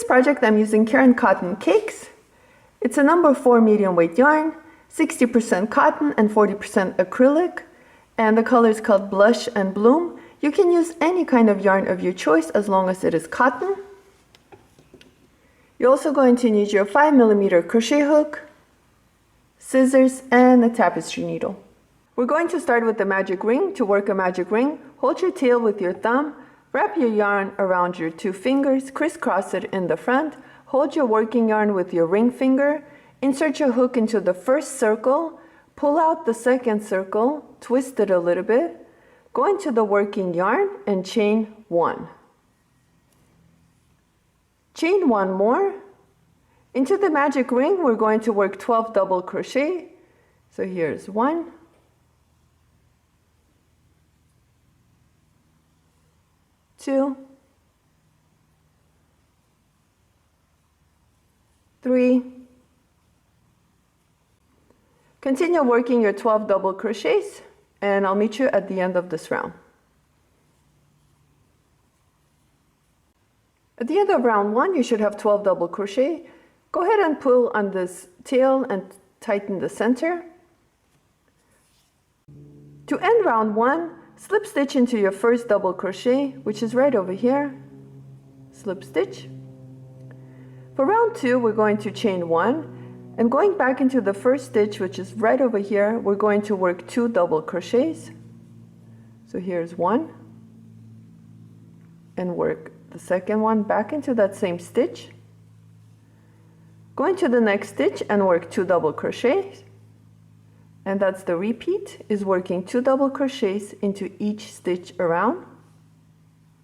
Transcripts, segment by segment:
project I'm using Caron Cotton Cakes. It's a number 4 medium weight yarn, 60% cotton and 40% acrylic, and the color is called Blush and Bloom. You can use any kind of yarn of your choice as long as it is cotton. You're also going to need your 5mm crochet hook, scissors, and a tapestry needle. We're going to start with the magic ring. To work a magic ring, hold your tail with your thumb, wrap your yarn around your 2 fingers, crisscross it in the front, hold your working yarn with your ring finger, insert your hook into the first circle, pull out the second circle, twist it a little bit, go into the working yarn and chain 1. Chain 1 more. Into the magic ring, we're going to work 12 double crochet. So here's 1, 2, 3. Continue working your 12 double crochets, and I'll meet you at the end of this round. At the end of round 1, you should have 12 double crochet. Go ahead and pull on this tail and tighten the center. To end round 1, slip stitch into your first double crochet, which is right over here. Slip stitch. For round 2, we're going to chain 1, and going back into the first stitch, which is right over here, we're going to work 2 double crochets. So here's 1, and work the second one back into that same stitch. Go into the next stitch and work 2 double crochets, and that's the repeat, is working 2 double crochets into each stitch around.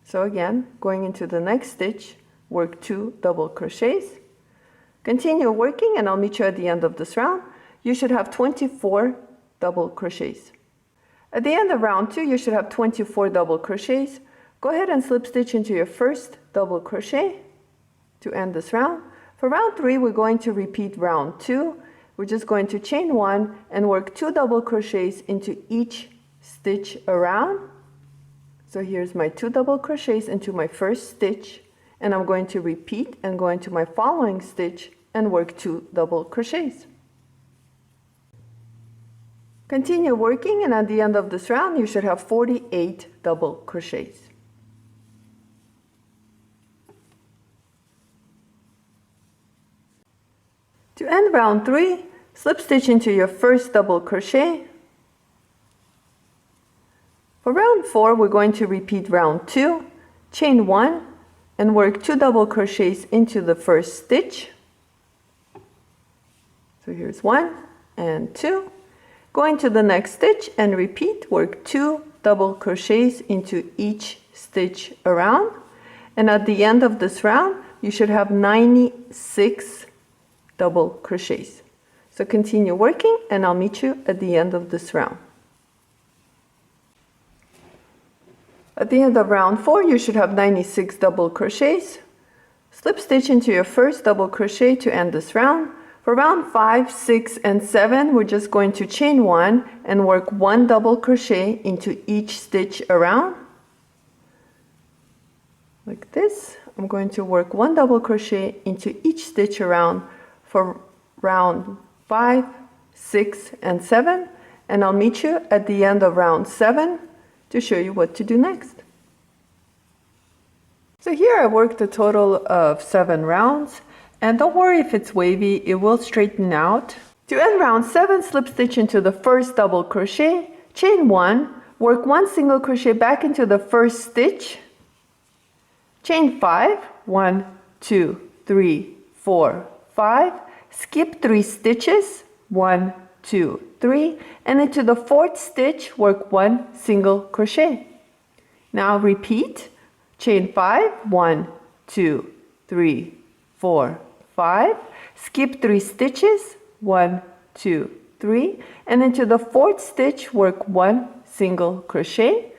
So again, going into the next stitch, work 2 double crochets. Continue working, and I'll meet you at the end of this round. You should have 24 double crochets. At the end of round 2, you should have 24 double crochets. Go ahead and slip stitch into your first double crochet to end this round. For round 3, we're going to repeat round 2. We're just going to chain 1 and work 2 double crochets into each stitch around. So here's my 2 double crochets into my first stitch, and I'm going to repeat and go into my following stitch and work 2 double crochets. Continue working, and at the end of this round, you should have 48 double crochets. To end round 3, slip stitch into your first double crochet. For round 4, we're going to repeat round 2, chain 1, and work 2 double crochets into the first stitch. So here's 1 and 2. Go into the next stitch and repeat, work 2 double crochets into each stitch around. And at the end of this round, you should have 96 double crochets. So continue working, and I'll meet you at the end of this round. At the end of round 4, you should have 96 double crochets. Slip stitch into your first double crochet to end this round. For round 5, 6, and 7, we're just going to chain 1 and work 1 double crochet into each stitch around. Like this. I'm going to work 1 double crochet into each stitch around for round 5, 6, and 7, and I'll meet you at the end of round 7 to show you what to do next. So here I worked a total of 7 rounds, and don't worry if it's wavy, it will straighten out. To end round 7, slip stitch into the first double crochet, chain 1, work 1 single crochet back into the first stitch, chain 5, 1, 2, 3, 4, 5, skip 3 stitches, 1, 2, 3, and into the 4th stitch, work 1 single crochet. Now repeat, chain 5, 1, 2, 3, 4, 5, skip 3 stitches, 1, 2, 3, and into the 4th stitch, work 1 single crochet.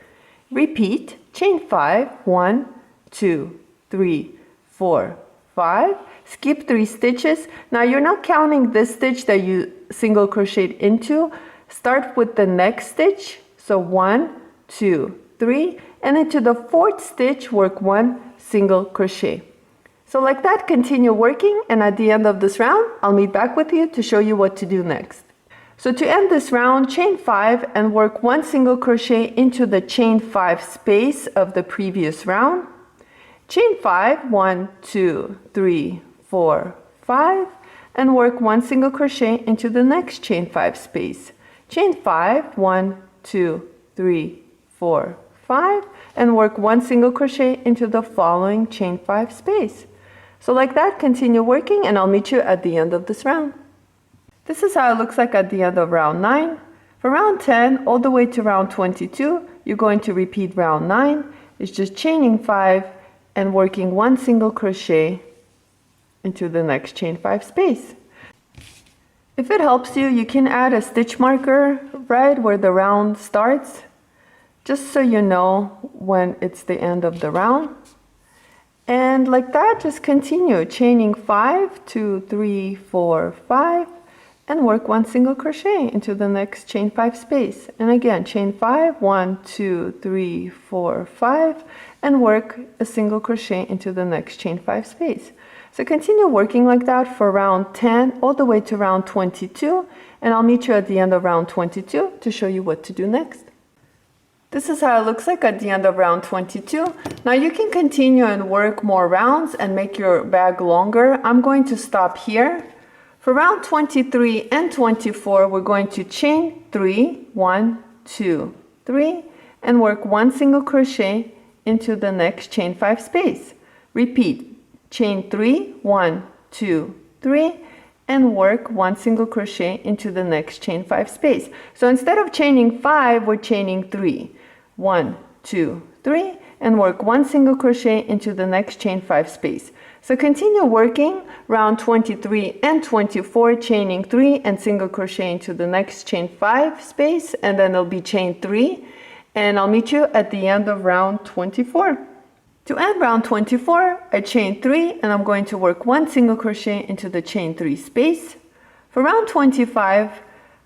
Repeat, chain 5, 1, 2, 3, 4, 5, skip 3 stitches. Now you're not counting this stitch that you single crocheted into. Start with the next stitch. So 1, 2, 3, and into the 4th stitch, work 1 single crochet. So like that, continue working, and at the end of this round, I'll meet back with you to show you what to do next. So to end this round, chain 5 and work 1 single crochet into the chain 5 space of the previous round. Chain 5, 1, 2, 3, 4, 5, and work 1 single crochet into the next chain 5 space. Chain 5, 1, 2, 3, 4, 5, and work 1 single crochet into the following chain 5 space. So like that, continue working, and I'll meet you at the end of this round. This is how it looks like at the end of round 9. For round 10 all the way to round 22, you're going to repeat round 9. It's just chaining 5 and working 1 single crochet into the next chain 5 space. If it helps you, you can add a stitch marker right where the round starts, just so you know when it's the end of the round. And like that, just continue chaining 5, 2, 3, 4, 5, and work 1 single crochet into the next chain 5 space. And again, chain 5, 1, 2, 3, 4, 5, and work a single crochet into the next chain 5 space. So continue working like that for round 10 all the way to round 22, and I'll meet you at the end of round 22 to show you what to do next. This is how it looks like at the end of round 22. Now you can continue and work more rounds and make your bag longer. I'm going to stop here. For round 23 and 24, we're going to chain 3, 1, 2, 3, and work 1 single crochet into the next chain 5 space. Repeat, chain 3, 1, 2, 3, and work 1 single crochet into the next chain 5 space. So instead of chaining 5, we're chaining 3. 1, 2, 3, and work 1 single crochet into the next chain 5 space. So continue working round 23 and 24, chaining 3 and single crochet into the next chain 5 space, and then it'll be chain 3, and I'll meet you at the end of round 24. To end round 24, I chain 3 and I'm going to work 1 single crochet into the chain 3 space. For round 25,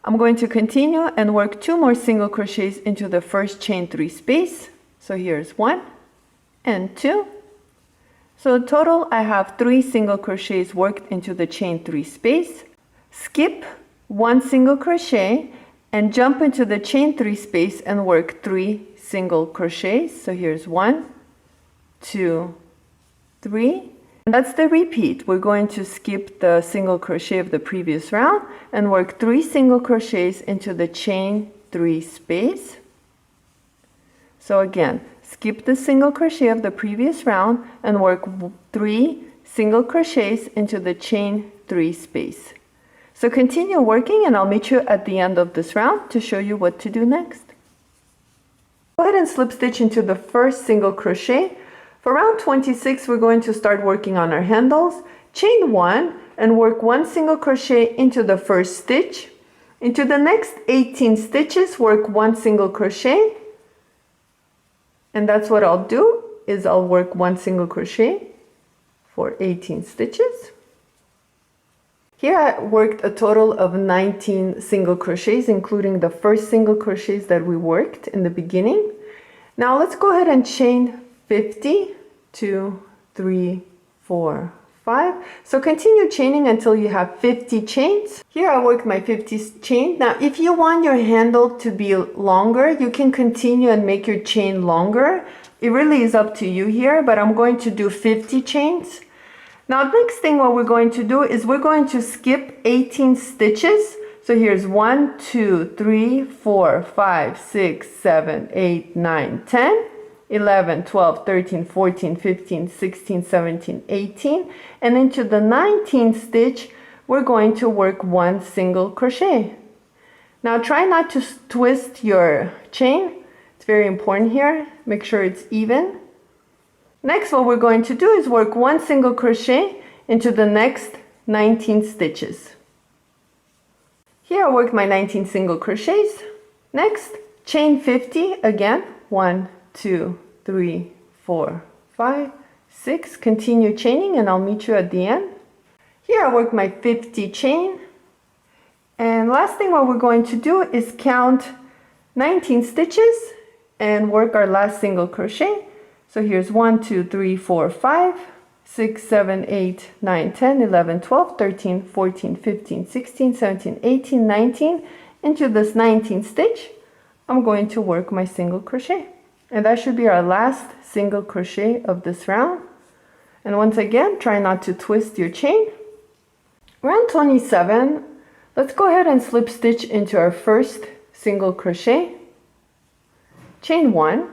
I'm going to continue and work 2 more single crochets into the first chain 3 space. So here's 1 and 2. So in total, I have 3 single crochets worked into the chain 3 space. Skip 1 single crochet and jump into the chain 3 space and work 3 single crochets. So here's 1, 2, 3. And that's the repeat. We're going to skip the single crochet of the previous round and work 3 single crochets into the chain 3 space. So again, skip the single crochet of the previous round and work 3 single crochets into the chain 3 space. So continue working, and I'll meet you at the end of this round to show you what to do next. Go ahead and slip stitch into the first single crochet. For round 26, we're going to start working on our handles. Chain 1 and work 1 single crochet into the first stitch. Into the next 18 stitches, work 1 single crochet. And that's what I'll do, is I'll work 1 single crochet for 18 stitches. Here I worked a total of 19 single crochets, including the first single crochets that we worked in the beginning. Now let's go ahead and chain 50, 2, 3, 4, 5. So continue chaining until you have 50 chains. Here I worked my 50 chain. Now if you want your handle to be longer, you can continue and make your chain longer. It really is up to you here, but I'm going to do 50 chains. Now next thing what we're going to do is we're going to skip 18 stitches. So here's 1, 2, 3, 4, 5, 6, 7, 8, 9, 10. 11, 12, 13, 14, 15, 16, 17, 18, and into the 19th stitch, we're going to work 1 single crochet. Now try not to twist your chain. It's very important here. Make sure it's even. Next, what we're going to do is work 1 single crochet into the next 19 stitches. Here I worked my 19 single crochets. Next, chain 50 again. 1, 2, 3, 4, 5, 6. Continue chaining and I'll meet you at the end. Here I work my 50 chain. And last thing what we're going to do is count 19 stitches and work our last single crochet. So here's 1, 2, 3, 4, 5, 6, 7, 8, 9, 10, 11, 12, 13, 14, 15, 16, 17, 18, 19. Into this 19th stitch, I'm going to work my single crochet. And that should be our last single crochet of this round. And once again, try not to twist your chain. Round 27, let's go ahead and slip stitch into our first single crochet. Chain 1,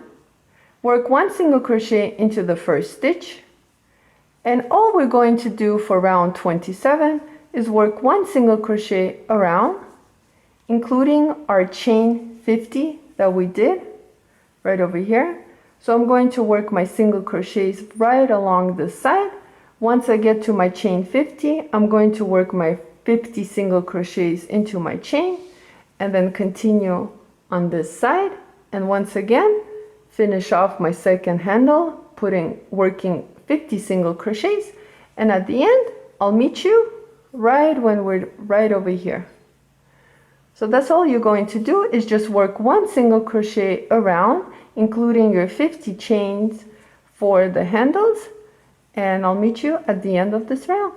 work 1 single crochet into the first stitch. And all we're going to do for round 27 is work 1 single crochet around, including our chain 50 that we did right over here. So I'm going to work my single crochets right along this side. Once I get to my chain 50, I'm going to work my 50 single crochets into my chain and then continue on this side. And once again, finish off my second handle, working 50 single crochets. And at the end, I'll meet you right when we're right over here. So that's all you're going to do, is just work 1 single crochet around, including your 50 chains for the handles, and I'll meet you at the end of this round.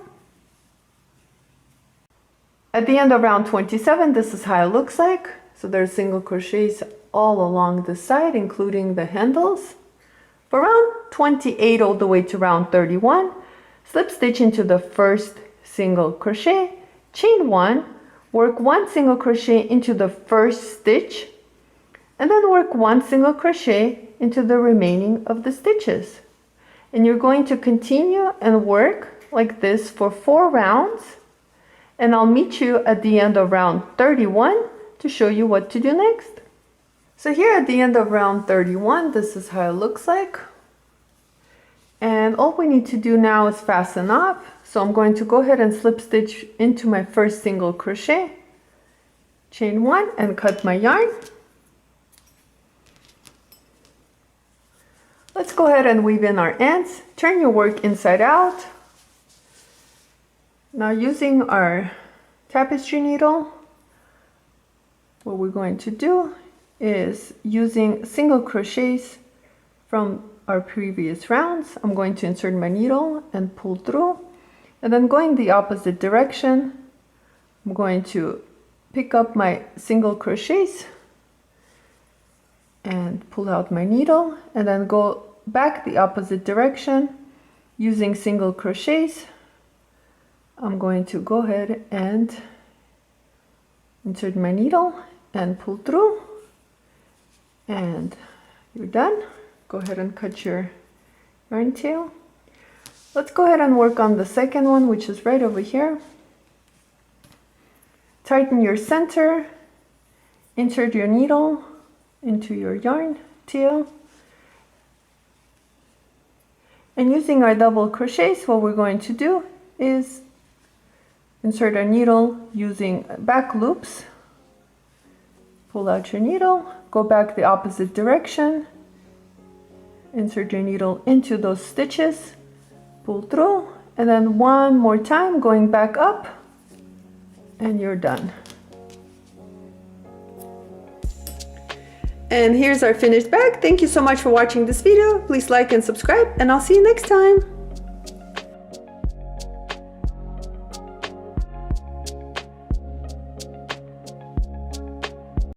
At the end of round 27, this is how it looks like. So there's single crochets all along the side, including the handles. For round 28 all the way to round 31, slip stitch into the first single crochet, chain 1, work 1 single crochet into the first stitch, and then work 1 single crochet into the remaining of the stitches. And you're going to continue and work like this for 4 rounds, and I'll meet you at the end of round 31 to show you what to do next. So here at the end of round 31, this is how it looks like. And all we need to do now is fasten up. So I'm going to go ahead and slip stitch into my first single crochet, chain 1, and cut my yarn. Let's go ahead and weave in our ends. Turn your work inside out. Now using our tapestry needle, what we're going to do is, using single crochets from our previous rounds, I'm going to insert my needle and pull through, and then going the opposite direction, I'm going to pick up my single crochets and pull out my needle, and then go back the opposite direction using single crochets. I'm going to go ahead and insert my needle and pull through, and you're done. Go ahead and cut your yarn tail. Let's go ahead and work on the second one, which is right over here. Tighten your center, insert your needle into your yarn tail, and using our double crochets, what we're going to do is insert our needle using back loops. Pull out your needle, go back the opposite direction, insert your needle into those stitches, pull through, and then one more time going back up, and you're done. And here's our finished bag. Thank you so much for watching this video. Please like and subscribe, and I'll see you next time.